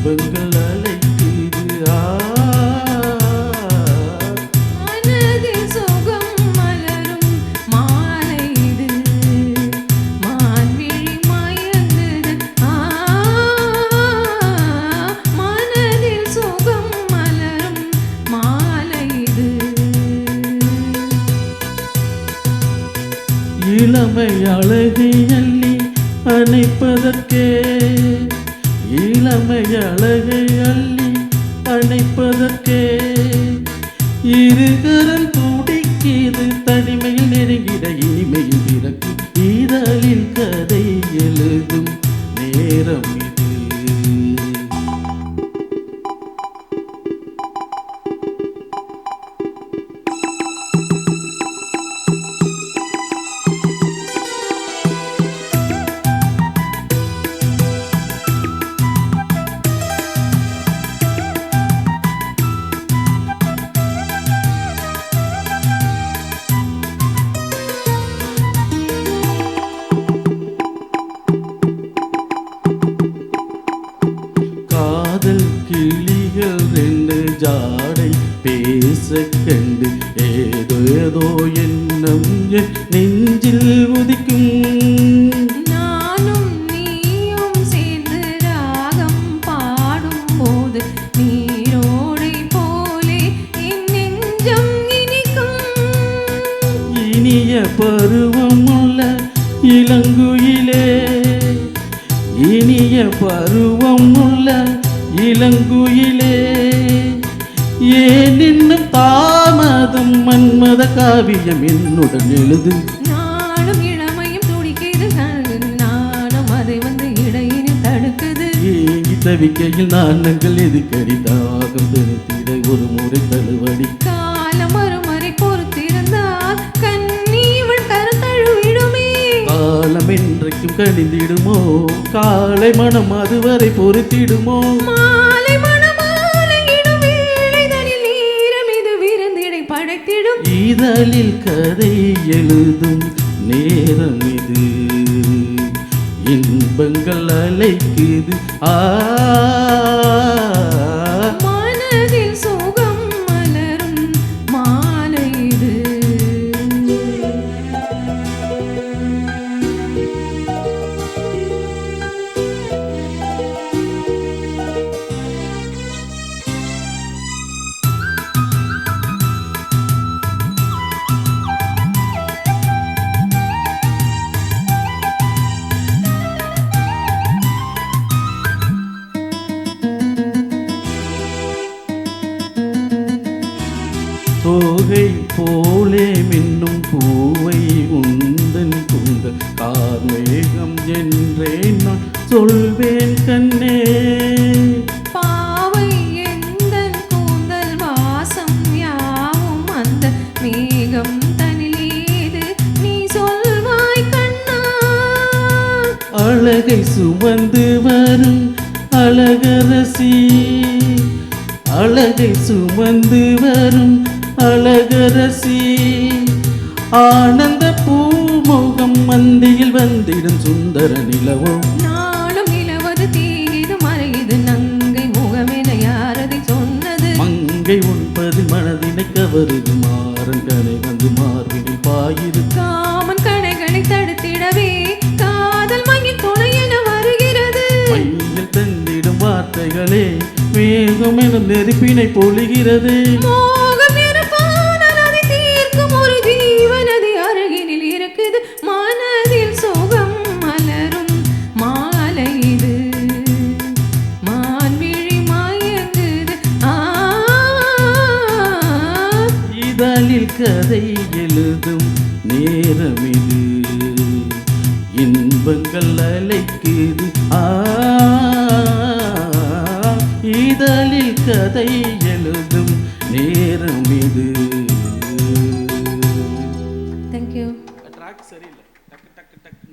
இன்பங்கள் அழைக்குது மனதில் சுகம் மலரும் மாலை இது மான்விழி மயங்குது மனதில் சுகம் மலரும் மாலை இது இளமை அழகை அள்ளி அணைப்பதற்கே இளமை அழகை அள்ளி அணைப்பதற்கே இருகரல் துடிக்கிது தனிமையில் நெருங்கிட இனிமையில் பிறக்கும் இதழில் கதை எழுதும் நேரம் இது காதல் கிளிகள் ரெண்டு ஜாடை பேச கண்டு ஏதோ ஏதோ எண்ணம் என் நெஞ்சில் உதிக்கும் நானும் நீயும் சேர்ந்து ராகம் பாடும்போது நீரோடை போலே என் நெஞ்சம் இனிக்கும் இனிய பருவமுள்ள இளங்குயிலே இனிய பருவமுள்ள இளங்குயிலே ஏன் இன்னும் தாமதம் மன்மத காவியம் என்னுடன் எழுது நானும் இளமையும் துடிக்குது நானும் அதை வந்து இடையினில் தடுக்குது ஏங்கி தவிக்கையில் நாணங்கள் எதுக்கடி தாகம் தெரித்திட ஒரு முறை தழுவடி காலம் மறுமுறை பொறுத்திருந்தால் கண்ணீவள் கருத்தழுவிடுமே காலம் என்றைக்கும் கணிந்திடுமோ காலை மனம் அதுவரை பொறுத்திடுமோ மாலை மணமாலையிடும் வேளைதனில் ஈரம் இது விருந்திடை படைத்திடும் இதழில் கதை எழுதும் நேரம் இது இன்பங்கள் அழைக்குது மனதில் சுகம் மலரும் மாலை இது தோகை போலே மின்னும் பூவை உந்தன் குந்தன் கார்மேகம் என்றேன் நான் சொல்வேன் கண்ணே பாவை எந்தன் கூந்தல் வாசம் யாவும் அந்த மேகம் தனிலேது நீ சொல்வாய் கண்ணா அழகை சுமந்து வரும் அழகரசி அழகை சுமந்து வரும் அழகரசி ஆனந்த பூமுகம் மந்தியில் வந்திடும் சுந்தர நிலவோ நாளும் நிலவது தீது மறையுது நங்கை முகமென யாரதை சொன்னது மங்கை உண்பது மனதினை கவருது மாறன் கனை வந்து மார்பினில் பாயுது காமன் கடைகளை தடுத்திடவே காதல் மங்கி துணை என வருகிறது மையில் தந்திடும் வார்த்தைகளே மேகம் என நெருப்பினை பொழிகிறது மோகம் இருப்பான நதி தீர்க்கும் ஒரு ஜீவனதி அருகினில் இருக்குது மனதில் சுகம் மலரும் மாலை இது மான்விழி மயங்குது இதழில் கதை எழுதும் நேரம் இது இன்பங்கள் அழைக்குது இதழில் கதை எழுதும் நேரம் இது. தேங்க்யூ. ட்ராக் சரியில்லை. டக்கு டக்கு டக்கு